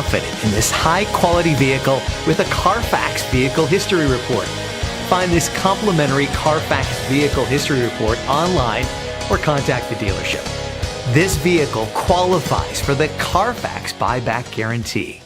confident in this high-quality vehicle with a Carfax Vehicle History Report. Find this complimentary Carfax Vehicle History Report online or contact the dealership. This vehicle qualifies for the Carfax Buyback Guarantee.